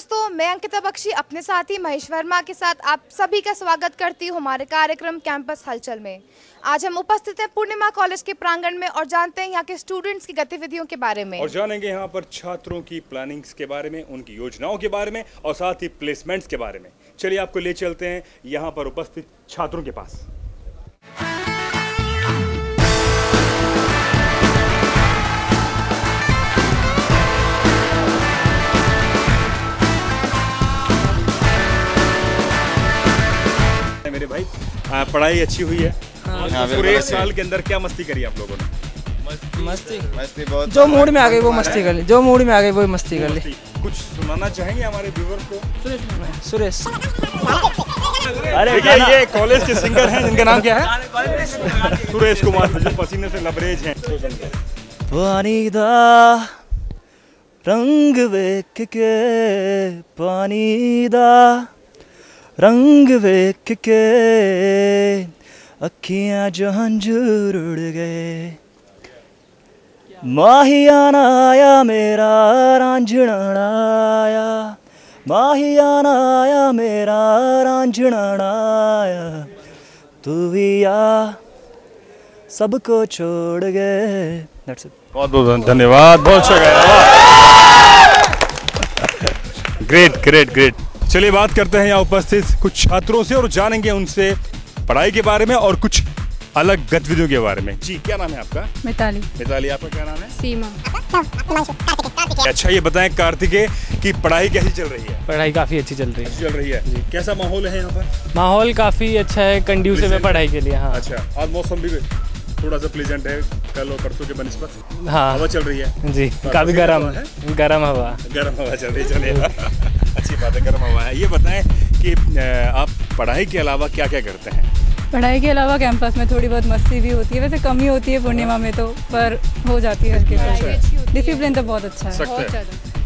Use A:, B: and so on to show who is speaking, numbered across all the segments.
A: दोस्तों, मैं अंकिता बख्शी अपने साथी महेश वर्मा के साथ आप सभी का स्वागत करती हूँ हमारे कार्यक्रम कैंपस हलचल में। आज हम उपस्थित हैं पूर्णिमा कॉलेज के प्रांगण में और जानते हैं यहाँ के स्टूडेंट्स की गतिविधियों के बारे में
B: और जानेंगे यहाँ पर छात्रों की प्लानिंग्स के बारे में, उनकी योजनाओं के बारे में और साथ ही प्लेसमेंट्स के बारे में। चलिए आपको ले चलते हैं यहाँ पर उपस्थित छात्रों के पास। मेरे भाई पढ़ाई अच्छी हुई है। पूरे एक साल के अंदर क्या मस्ती करी आप लोगों ने?
C: मस्ती बहुत।
D: जो मूड में आ गई वो मस्ती कर ली, जो मूड में आ गई वो मस्ती कर ली।
B: कुछ सुनाना चाहेंगे हमारे व्यूअर्स को?
D: सुरेश।
B: अरे ये कॉलेज के सिंगर हैं जिनका नाम क्या है? सुरेश कुमार, जो पसीने से लबरेज हैं।
D: पानी दा रंग वेख के, पानी दा रंग वेख के अखियां जो हंजूर उड़ गए। माहियाना आया मेरा रांझना आया, माहियाना आया मेरा रांझना आया, तू भी आ सबको छोड़ गए।
B: बहुत बहुत धन्यवाद, बहुत अच्छा गाया। Great great great. चलिए बात करते हैं यहाँ उपस्थित कुछ छात्रों से और जानेंगे उनसे पढ़ाई के बारे में और कुछ अलग गतिविधियों के बारे में। जी, क्या नाम है आपका?
E: मिताली।
B: मिताली, आपका क्या नाम है?
E: सीमा।
B: अच्छा, ये बताएं कार्तिकेय की पढ़ाई कैसी चल रही है?
F: पढ़ाई काफ़ी अच्छी चल रही है।
B: अच्छी चल रही है। कैसा माहौल है यहाँ पर?
F: माहौल काफ़ी अच्छा है, कंड्यूसिव है पढ़ाई के लिए। हाँ।
B: अच्छा, आज मौसम भी थोड़ा सा प्लेजेंट है कल और परसों के बनिस्बत।
F: हाँ,
B: हवा चल रही है
F: जी, काफ़ी गर्म हवा।
B: गर्म हवा चल रही है। चलिए अच्छी बात है, गर्म हवा है। ये बताएं कि आप पढ़ाई के अलावा क्या क्या करते हैं?
E: पढ़ाई के अलावा कैंपस में थोड़ी बहुत मस्ती भी होती है, वैसे कम ही होती है पूर्णिमा में तो, पर हो जाती है हल्की। डिसिप्लिन तो बहुत अच्छा है,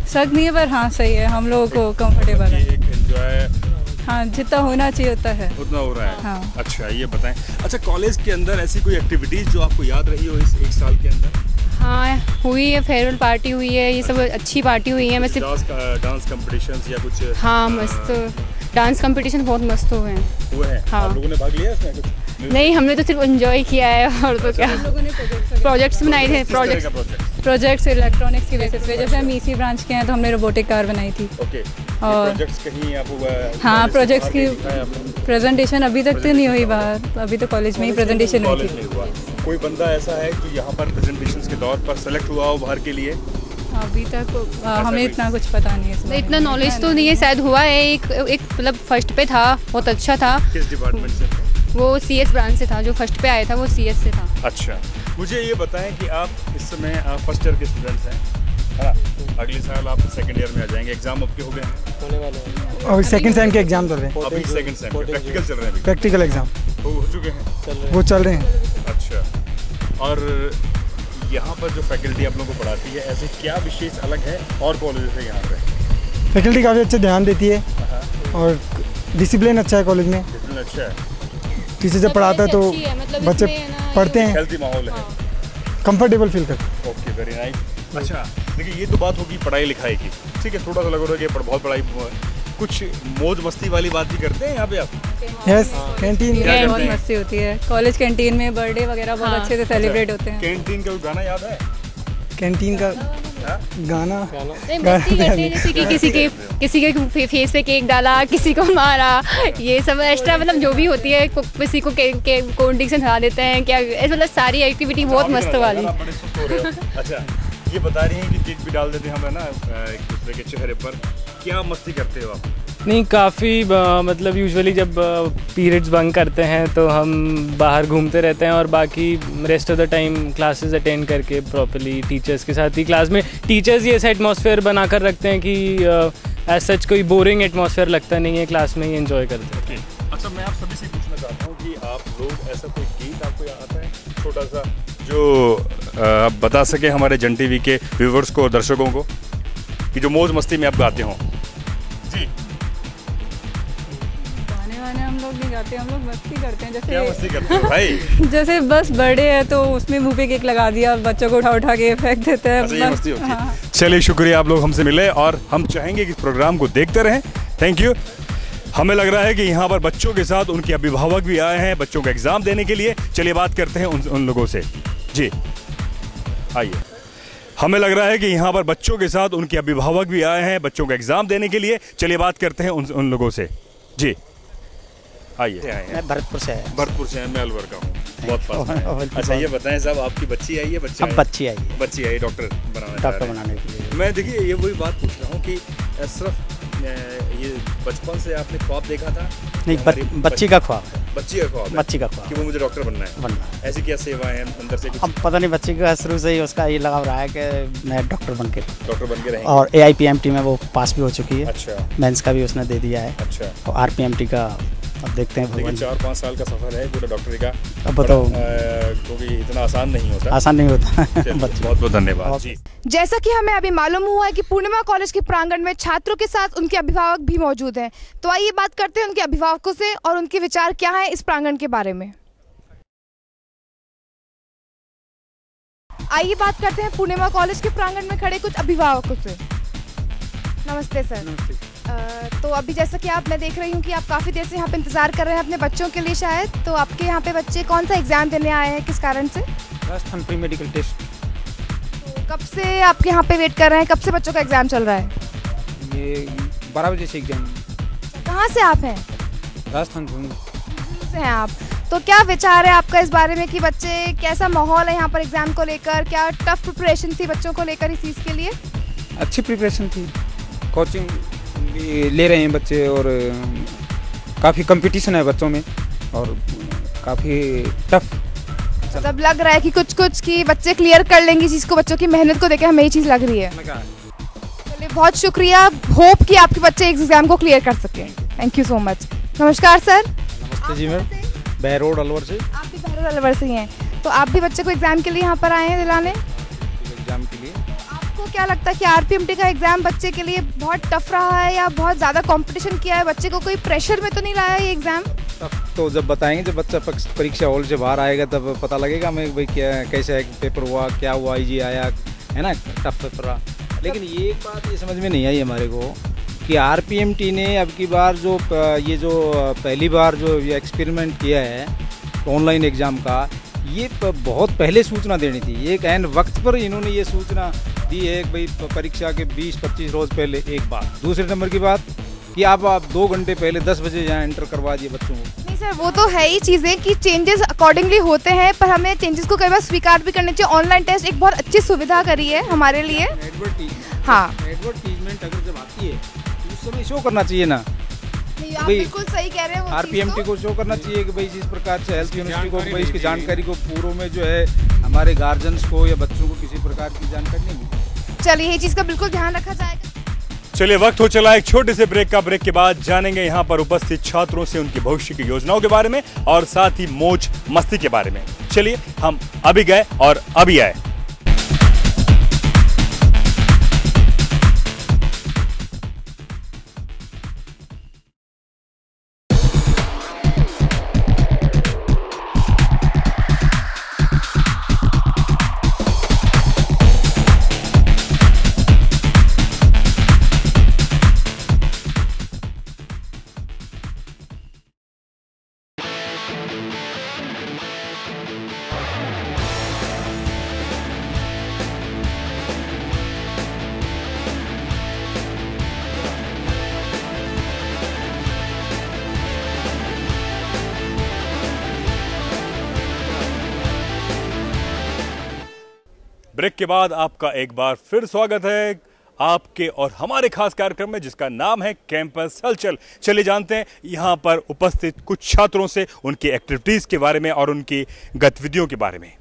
E: सख्त नहीं है पर हाँ सही है, हम लोगों को कंफर्टेबल है। हाँ, जितना होना चाहिए उतना है,
B: उतना हो रहा है।
E: हाँ।
B: अच्छा, ये बताएं, अच्छा कॉलेज के अंदर ऐसी कोई एक्टिविटीज जो आपको याद रही हो इस एक साल के अंदर?
G: हाँ, हुई है, फेयरवेल पार्टी हुई है, ये सब अच्छी पार्टी हुई है। वैसे
B: डांस कंपटीशंस या कुछ?
G: हाँ, मस्त डांस कंपटीशन बहुत मस्त हुए हैं। हाँ।
B: आप लोगों ने भाग लिया इसमें कुछ?
G: नहीं, हमने तो सिर्फ एंजॉय किया है और तो क्या।
E: हम लोगों ने
G: प्रोजेक्ट्स बनाए थे।
E: प्रोजेक्ट्स इलेक्ट्रॉनिक्स की बेसिस पे, जैसे हम ईसी ब्रांच के हैं तो हमने रोबोटिक कार बनाई थी।
B: ओके।
E: और
B: प्रोजेक्ट्स कहीं आप
E: हाँ, प्रोजेक्ट्स की प्रेजेंटेशन अभी तक तो नहीं हुई बाहर, अभी तो कॉलेज में ही प्रेजेंटेशन हुई थी।
B: कोई बंदा ऐसा है जो यहाँ पर प्रेजेंटेशंस के दौर पर सेलेक्ट हुआ हो बाहर के लिए?
E: अभी तक हमें इतना कुछ पता नहीं है,
G: इतना नॉलेज तो नहीं है, शायद हुआ है। एक मतलब फर्स्ट पे था, बहुत अच्छा था।
B: किस डिपार्टमेंट से?
G: वो CS ब्रांच से था, जो फर्स्ट पे आया था वो CS से था।
B: अच्छा, मुझे ये बताएं कि आप इस समय फर्स्ट ईयर के स्टूडेंट्स हैं, है ना? अगले साल आप सेकंड ईयर में आ जाएंगे। एग्जाम आपके हो गए हैं?
D: होने वाले हैं। और सेकंड सेम के एग्जाम चल रहे हैं।
B: अभी सेकंड सेम के प्रैक्टिकल चल रहे हैं?
D: प्रैक्टिकल एग्जाम
B: हो चुके हैं?
D: वो चल रहे हैं।
B: अच्छा, और यहाँ पर जो फैकल्टी आप लोगों को पढ़ाती है, ऐसे क्या विशेष अलग है और कॉलेज से यहाँ पे?
D: फैकल्टी काफ़ी अच्छा ध्यान देती है और डिसिप्लिन अच्छा है कॉलेज में।
B: डिसिप्लिन अच्छा है,
D: टीचर जब पढ़ाता है तो बच्चे पढ़ते हैं,
B: हेल्थी माहौल है,
D: कंफर्टेबल फील करते हैं।
B: Okay, very nice. अच्छा, देखिए ये तो बात होगी पढ़ाई लिखाई की, ठीक है, थोड़ा सा लग रहा है कि बहुत पढ़ाई, कुछ मौज मस्ती वाली बात भी करते हैं यहाँ पे आप?
D: यस, कैंटीन
E: में बहुत मस्ती होती है। कॉलेज कैंटीन में बर्थडे वगैरह बहुत अच्छे से सेलिब्रेट होते हैं।
B: कैंटीन का गाना याद है?
D: कैंटीन का गाना
G: मस्ती करते हैं, जैसे कि किसी के फेस पे केक डाला, किसी को मारा, ये सब एक्स्ट्रा मतलब जो भी होती है, किसी को कोल्ड ड्रिंक से नहा देते हैं, क्या मतलब सारी एक्टिविटी बहुत मस्त वाली।
B: अच्छा, ये बता रही हैं कि केक भी डाल देते हैं हम, है ना, एक दूसरे के चेहरे पर। क्या मस्ती करते हो आप?
F: नहीं, काफ़ी मतलब यूजुअली जब पीरियड्स बंक करते हैं तो हम बाहर घूमते रहते हैं और बाकी rest of the time classes attend करके प्रॉपर्ली टीचर्स के साथ ही क्लास में टीचर्स ही ऐसा एटमॉस्फेयर बना कर रखते हैं कि एज सच कोई बोरिंग एटमॉस्फेयर लगता नहीं है, क्लास में ही एंजॉय करते हैं।
B: अच्छा, मैं आप सभी से पूछना चाहता हूँ कि आप लोग ऐसा कोई गीत आपको आता है छोटा सा जो आप बता सके हमारे जन टीवी के व्यूवर्स को और दर्शकों को, कि जो मौज मस्ती में आप गाते हों? जी,
E: गाने वाने हम लोग व्लॉग नहीं करते, हम लोग मस्ती करते हैं। जैसे
B: क्या मस्ती करते हो भाई?
E: जैसे बस बर्थडे है तो उसमें मुंह पे केक लगा दिया, बच्चों को उठा के फेंक देते हैं।
B: ये मस्ती होती है। चलिए शुक्रिया, आप लोग हमसे मिले और हम चाहेंगे कि इस प्रोग्राम को देखते रहें। Thank you. हमें लग रहा है कि यहाँ पर बच्चों के साथ उनके अभिभावक भी आए हैं बच्चों का एग्ज़ाम देने के लिए। चलिए बात करते हैं उन लोगों से। जी आइए। हमें लग रहा है कि यहाँ पर बच्चों के साथ उनके अभिभावक भी आए हैं बच्चों का एग्ज़ाम देने के लिए। चलिए बात करते हैं उन लोगों से। जी आइए।
C: मैं भरतपुर से है।
B: भरतपुर से मैं अलवर का हूँ, बहुत पास। अच्छा ये बताएं साहब, आपकी बच्ची आई है?
C: बच्ची आई है।
B: बच्ची आई डॉक्टर बनाने के लिए। मैं देखिए ये वही बात पूछ रहा हूँ कि सिर्फ ये बचपन से आपने ख्वाब देखा था?
C: नहीं, बच्ची का ख्वाब है।
B: बच्ची का ख्वाब है? बच्ची का ख्वाब कि वो मुझे डॉक्टर बनना है। ऐसी क्या सेवाएं हैं अंदर से?
C: अब पता नहीं, बच्ची का शुरू से ही उसका ये लगाव रहा है कि मैं डॉक्टर बन के रहेंगे। और AIPMT में वो पास भी हो चुकी है।
B: अच्छा।
C: मेंस का भी उसने दे दिया है।
B: अच्छा।
C: और RPMT का अब देखते हैं।
B: लेकिन 4-5 साल का सफर है पूरा डॉक्टरी का।
C: अब बताओ,
B: क्योंकि इतना आसान नहीं होता।
C: बहुत
B: बहुत धन्यवाद जी।
A: जैसा कि हमें अभी मालूम हुआ है कि पूर्णिमा कॉलेज के प्रांगण में छात्रों के साथ उनके अभिभावक भी मौजूद हैं, तो आइए बात करते हैं उनके अभिभावकों से और उनके विचार क्या हैं इस प्रांगण के बारे में। आइए बात करते हैं पूर्णिमा कॉलेज के प्रांगण में खड़े कुछ अभिभावकों से। नमस्ते सर।
H: नमस्ते।
A: तो अभी जैसा कि मैं देख रही हूँ कि आप काफ़ी देर से यहाँ पे इंतज़ार कर रहे हैं अपने बच्चों के लिए शायद, तो आपके यहाँ पे बच्चे कौन सा एग्ज़ाम देने आए हैं, किस कारण से?
H: Rajasthan pre medical test.
A: तो कब से आपके यहाँ पे वेट कर रहे हैं, कब से बच्चों का एग्ज़ाम चल रहा है?
H: ये 12 बजे से एग्जाम।
A: कहाँ से आप हैं?
H: राजस्थान
A: से हैं आप। तो क्या विचार है आपका इस बारे में कि बच्चे, कैसा माहौल है यहाँ पर एग्ज़ाम को लेकर? क्या टफ प्रिपरेशन थी बच्चों को लेकर इस चीज़ के लिए?
H: अच्छी प्रिपरेशन थी, कोचिंग भी ले रहे हैं बच्चे और काफ़ी कंपटीशन है बच्चों में और काफ़ी टफ।
A: मतलब लग रहा है कि कुछ कि बच्चे क्लियर कर लेंगे चीज़ को, बच्चों की मेहनत को देकर हमें ये चीज़ लग रही है। चलिए बहुत शुक्रिया, होप कि आपके बच्चे एग्ज़ाम को क्लियर कर सकें। Thank you so much. नमस्कार सर।
I: नमस्ते जी मैम, बहरोड अलवर से।
A: आप भी बहरोड अलवर से ही हैं, तो आप भी बच्चे को एग्ज़ाम के लिए यहाँ पर आए हैं दिलाने?
I: एग्ज़ाम के लिए।
A: आपको क्या लगता है कि RPMT का एग्ज़ाम बच्चे के लिए बहुत टफ रहा है या बहुत ज़्यादा कंपटीशन किया है? बच्चे को कोई प्रेशर में तो नहीं लाया ये एग्ज़ाम?
I: तो जब बताएंगे, जब बच्चा परीक्षा हॉल से बाहर आएगा तब पता लगेगा हमें भाई क्या कैसा पेपर हुआ, क्या हुआ, इजी आया है ना, टफ पेपर रहा। लेकिन ये एक बात ये समझ में नहीं आई हमारे को कि RPMT ने अब की बार जो पहली बार जो ये एक्सपेरिमेंट किया है ऑनलाइन एग्ज़ाम का, ये बहुत पहले सूचना देनी थी। एक ऐन वक्त पर इन्होंने ये सूचना दी है कि भाई परीक्षा के 20-25 रोज़ पहले एक बार। दूसरे नंबर की बात कि आप 2 घंटे पहले 10 बजे यहाँ एंटर करवा दिए बच्चों को।
A: नहीं सर, वो तो है ही चीज़ें कि चेंजेस अकॉर्डिंगली होते हैं, पर हमें चेंजेस को कई बार स्वीकार भी करने चाहिए। ऑनलाइन टेस्ट एक बहुत अच्छी सुविधा करी है हमारे लिए।
I: एडवर्टीजमेंट अगर जब आती है तो उस समय शो करना चाहिए ना।
A: आप बिल्कुल सही कह रहे हैं।
I: RPMT को शो करना चाहिए कि भाई इस प्रकार से हेल्थ यूनिवर्सिटी को भाई इसकी जानकारी को पूर्व में जो है हमारे गार्जियंस को या बच्चों को किसी प्रकार की जानकारी नहीं मिली।
A: चलिए ये चीज़ का बिल्कुल ध्यान रखा जाएगा।
B: चलिए वक्त हो चला एक छोटे से ब्रेक का। ब्रेक के बाद जानेंगे यहाँ पर उपस्थित छात्रों से उनके भविष्य की योजनाओं के बारे में और साथ ही मौज मस्ती के बारे में। चलिए हम अभी गए और अभी आए। ब्रेक के बाद आपका एक बार फिर स्वागत है आपके और हमारे खास कार्यक्रम में जिसका नाम है कैंपस हलचल। चलिए जानते हैं यहाँ पर उपस्थित कुछ छात्रों से उनकी एक्टिविटीज के बारे में और उनकी गतिविधियों के बारे में।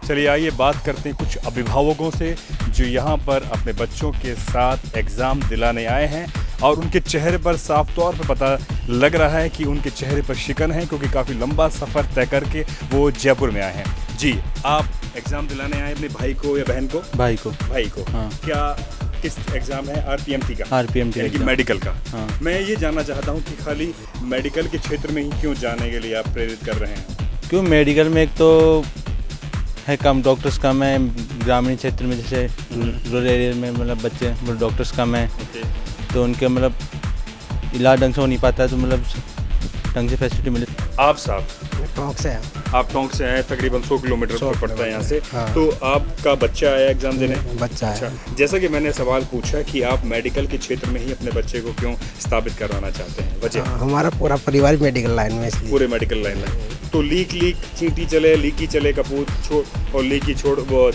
B: चलिए आइए बात करते हैं कुछ अभिभावकों से जो यहाँ पर अपने बच्चों के साथ एग्ज़ाम दिलाने आए हैं और उनके चेहरे पर साफ तौर पर पता लग रहा है कि उनके चेहरे पर शिकन है, क्योंकि काफ़ी लंबा सफ़र तय करके वो जयपुर में आए हैं। जी, आप एग्ज़ाम दिलाने आए अपने भाई को या बहन को?
J: भाई को।
B: हाँ। क्या किस एग्ज़ाम है? RPMT का?
J: RPMT
B: यानी कि मेडिकल का।
J: हाँ।
B: मैं ये जानना चाहता हूँ कि खाली मेडिकल के क्षेत्र में ही क्यों जाने के लिए आप प्रेरित कर रहे हैं?
J: क्यों, मेडिकल में एक तो है कम, डॉक्टर्स कम है। ग्रामीण क्षेत्र में जैसे रूरल एरिया में मतलब बच्चे डॉक्टर्स कम है, तो उनके मतलब इलाज ढंग से हो नहीं पाता है, तो मतलब ढंग से फैसिलिटी मिले।
B: आप साहब
D: टोंक से हैं।
B: आप टोंक से हैं, तकरीबन 100 किलोमीटर पर पड़ता है यहाँ से।
D: हाँ।
B: तो आपका बच्चा आया एग्जाम देने?
D: बच्चा
B: अच्छा,
D: है।
B: जैसा कि मैंने सवाल पूछा कि आप मेडिकल के क्षेत्र में ही अपने बच्चे को क्यों स्थापित करवाना चाहते हैं, वजह?
D: हमारा पूरा परिवार मेडिकल लाइन में, इसलिए।
B: पूरे मेडिकल लाइन में। तो लीक चींटी चले, लीकी चले कपूर छोड़, और लीकी छोड़ वो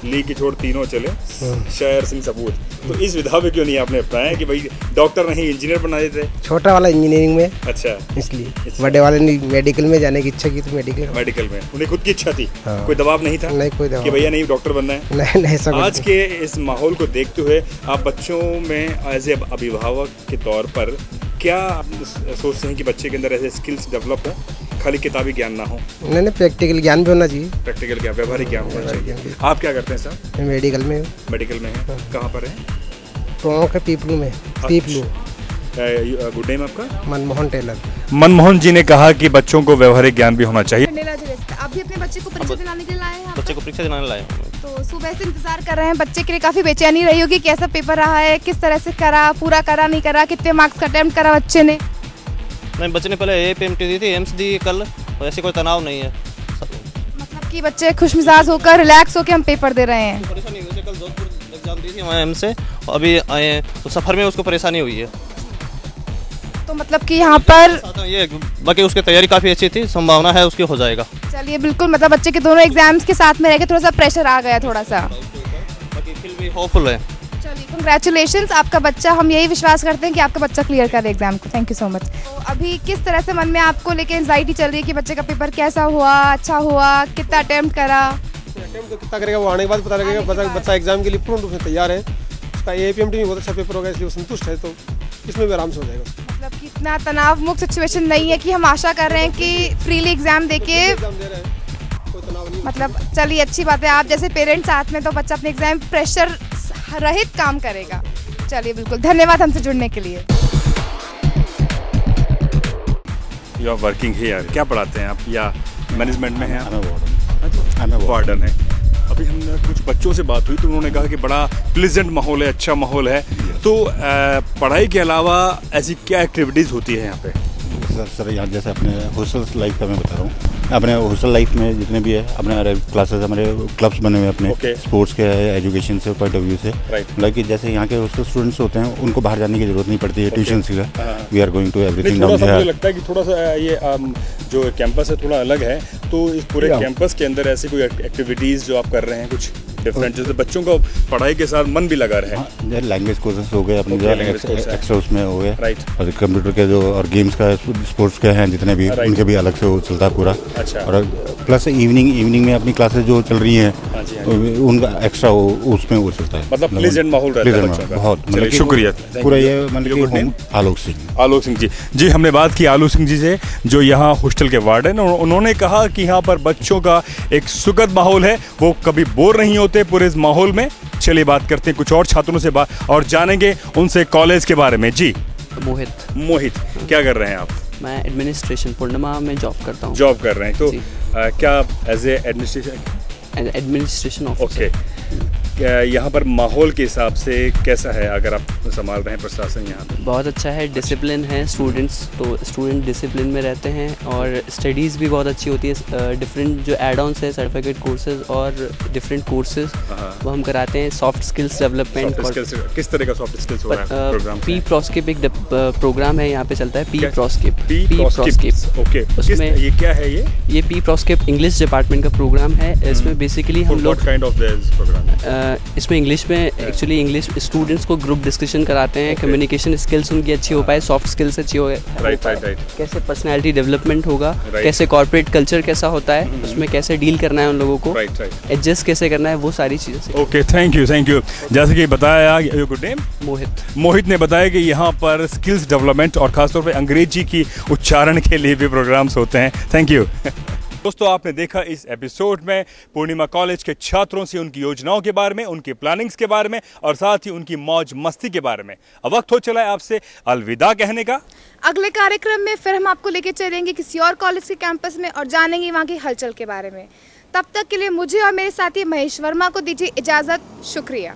B: लीकी छोड़ तीनों चले, शायर सिंह सपूत। तो इस विधा में क्यों नहीं आपने अपनाया कि भाई डॉक्टर नहीं इंजीनियर बना देते?
D: छोटा वाला इंजीनियरिंग में।
B: अच्छा,
D: इसलिए बड़े वाले ने मेडिकल में जाने की इच्छा की, तो मेडिकल में
B: उन्हें खुद की इच्छा थी।
D: हाँ।
B: कोई दबाव नहीं था?
D: नहीं, कोई दबाव
B: कि भैया नहीं डॉक्टर बनना है।
D: नहीं सब
B: आज के इस माहौल को देखते हुए आप बच्चों में एज ए अभिभावक के तौर पर क्या सोचते हैं कि बच्चे के अंदर ऐसे स्किल्स डेवलप हो, खाली किताबी ज्ञान ना हो?
D: नहीं, प्रैक्टिकल ज्ञान भी होना चाहिए।
B: प्रैक्टिकल ज्ञान, व्यवहारिक ज्ञान होना चाहिए। आप क्या करते हैं सर?
D: मेडिकल में।
B: मेडिकल में है। कहाँ पर है?
D: टोंक है, पीपलू में। पीपलू।
B: गुड नेम आपका?
D: मनमोहन टेलर।
B: मनमोहन जी ने कहा कि बच्चों को व्यवहारिक ज्ञान भी होना चाहिए।
A: आप भी अपने बच्चे को परीक्षा दिलाने के लिए लाए हैं?
J: बच्चे को परीक्षा दिलाने लाए।
A: तो सुबह से इंतजार कर रहे हैं, बच्चे के लिए काफ़ी बेचैनी रही होगी। कैसा पेपर रहा है, किस तरह से करा, पूरा करा नहीं करा, कितने मार्क्स का अटेम्प्ट करा बच्चे ने?
J: नहीं, बच्चे ने पहले APMT दी थी, एम्स दी कल, और ऐसे कोई तनाव नहीं है।
A: मतलब कि बच्चे खुशमिजाज होकर रिलैक्स होकर हम पेपर दे रहे हैं।
J: परेशानी हुई, कल जोधपुर एग्जाम दी थी वहाँ एम्स से, अभी आए हैं तो सफ़र में उसको परेशानी हुई है।
A: तो मतलब कि यहाँ पर
J: ये बाकी उसकी तैयारी काफ़ी अच्छी थी, संभावना है उसकी हो जाएगा।
A: चलिए, बिल्कुल, मतलब बच्चे के दोनों एग्जाम्स के साथ में रह के थोड़ा सा प्रेशर आ गया, थोड़ा सा।
J: बाकी फिर भी होपफुल है।
A: चलिए, कंग्रेचुलेशंस आपका बच्चा, हम यही विश्वास करते हैं कि आपका बच्चा क्लियर करे एग्जाम को। Thank you so much. तो अभी किस तरह से मन में आपको लेके एंजाइटी चल रही है कि बच्चे का पेपर कैसा हुआ, अच्छा हुआ, कितना अटेम्प्ट करा?
K: अटेम्प्ट तो कितना करेगा वो आने के बाद पता लगेगा। बच्चा एग्जाम के लिए पूर्ण रूप से तैयार है, उसका APMT में बहुत अच्छा पेपर होगा, इसलिए वो संतुष्ट है, तो इसमें भी आराम से हो जाएगा।
A: मतलब कि इतना तनाव मुक्त सिचुएशन नहीं है कि हम आशा कर रहे हैं कि फ्रीली एग्जाम देके, मतलब चलिए अच्छी बात है। आप जैसे पेरेंट्स साथ में, तो बच्चा अपने एग्जाम प्रेशर रहित काम करेगा। चलिए, बिल्कुल, धन्यवाद हमसे जुड़ने के लिए।
B: यू आर वर्किंग हियर, क्या पढ़ाते हैं आप, या मैनेजमेंट में हैं आप? वार्डन है। अभी हमने कुछ बच्चों से बात हुई तो उन्होंने कहा कि बड़ा प्लीजेंट माहौल है, अच्छा माहौल है। तो पढ़ाई के अलावा ऐसी क्या एक्टिविटीज़ होती है यहाँ पे?
L: सर यहाँ जैसे अपने हॉस्टल लाइफ का मैं बता रहा हूँ। अपने हॉस्टल लाइफ में जितने भी है अपने क्लासेस, हमारे क्लब्स बने हुए अपने, स्पोर्ट्स के है, एजुकेशन से पॉइंट ऑफ व्यू से। मतलब कि जैसे यहाँ के हॉस्टल स्टूडेंट्स होते हैं उनको बाहर जाने की जरूरत नहीं पड़ती है ट्यूशन का। We are going to everything down here.
B: मुझे लगता है कि थोड़ा सा ये जो कैंपस है थोड़ा अलग है, तो इस पूरे कैंपस के अंदर ऐसी कोई एक्टिविटीज़ जो आप कर रहे हैं कुछ डिफरेंट, जैसे बच्चों को पढ़ाई के साथ मन भी लगा रहे हैं?
L: लैंग्वेज कोर्सेज हो गए अपने, एक्स्ट्रा उसमें हो गए, और कंप्यूटर के जो और गेम्स का, स्पोर्ट्स के हैं जितने भी, उनके भी अलग से वो चलता है पूरा। और प्लस इवनिंग में अपनी क्लासेस जो चल रही हैं उनका एक्स्ट्रा उसमें वो चलता है।
B: मतलब प्लीजेंट माहौल रहता है बच्चों का।
L: बहुत
B: शुक्रिया
L: पूरा। ये मतलब आलोक सिंह
B: जी, हमने बात की आलोक सिंह जी से, जो यहाँ हॉस्टल के वार्डन। उन्होंने कहा कि यहाँ पर बच्चों का एक सुखद माहौल है, वो कभी बोर नहीं होते पूरे इस माहौल में। चलिए बात करते हैं कुछ और छात्रों से और जानेंगे उनसे कॉलेज के बारे में। जी, मोहित, क्या कर रहे हैं आप?
M: मैं एडमिनिस्ट्रेशन पूर्णिमा में जॉब करता हूँ।
B: जॉब कर रहे हैं, तो क्या एज ए एडमिनिस्ट्रेशन
M: ऑफिसर।
B: यहाँ पर माहौल के हिसाब से कैसा है, अगर आप संभाल रहे हैं प्रशासन यहाँ पे?
M: बहुत अच्छा है, डिसिप्लिन है, स्टूडेंट डिसिप्लिन में रहते हैं, और स्टडीज़ भी बहुत अच्छी होती है। डिफरेंट जो एड ऑन्स है, सर्टिफिकेट कोर्सेज और डिफरेंट कोर्सेज वो हम कराते हैं। Soft skills development.
B: किस तरह का सॉफ्ट स्किल्स हो रहा है प्रोग्राम?
M: पी प्रोस्केप एक प्रोग्राम है यहाँ पे चलता है, पी प्रोस्केप।
B: ओके, उसमें ये क्या है? ये
M: पी प्रोस्केप इंग्लिश डिपार्टमेंट का प्रोग्राम है। इसमें बेसिकली हम लोग
B: काइंड ऑफ प्रोग्राम
M: इसमें इंग्लिश में एक्चुअली इंग्लिश स्टूडेंट्स को ग्रुप डिस्कशन कराते हैं, कम्युनिकेशन स्किल्स उनकी अच्छी हो पाए, सॉफ्ट स्किल्स अच्छी हो पाए, कैसे पर्सनैलिटी डेवलपमेंट होगा, कैसे कॉर्पोरेट कल्चर कैसा होता है, उसमें कैसे डील करना है उन लोगों को, एडजस्ट कैसे करना है, वो सारी चीज़ें।
B: Okay, thank you. जैसे कि बताया, गुड नेम? मोहित ने बताया कि यहाँ पर स्किल्स डेवलपमेंट और खासतौर पर अंग्रेजी की उच्चारण के लिए भी प्रोग्राम्स होते हैं। Thank you. दोस्तों, आपने देखा इस एपिसोड में पूर्णिमा कॉलेज के छात्रों से उनकी योजनाओं के बारे में, उनकी प्लानिंग्स के बारे में और साथ ही उनकी मौज मस्ती के बारे में। अब वक्त हो चला है आपसे अलविदा कहने का।
A: अगले कार्यक्रम में फिर हम आपको लेके चलेंगे किसी और कॉलेज के कैंपस में और जानेंगे वहाँ की हलचल के बारे में। तब तक के लिए मुझे और मेरे साथी महेश वर्मा को दीजिए इजाज़त। शुक्रिया।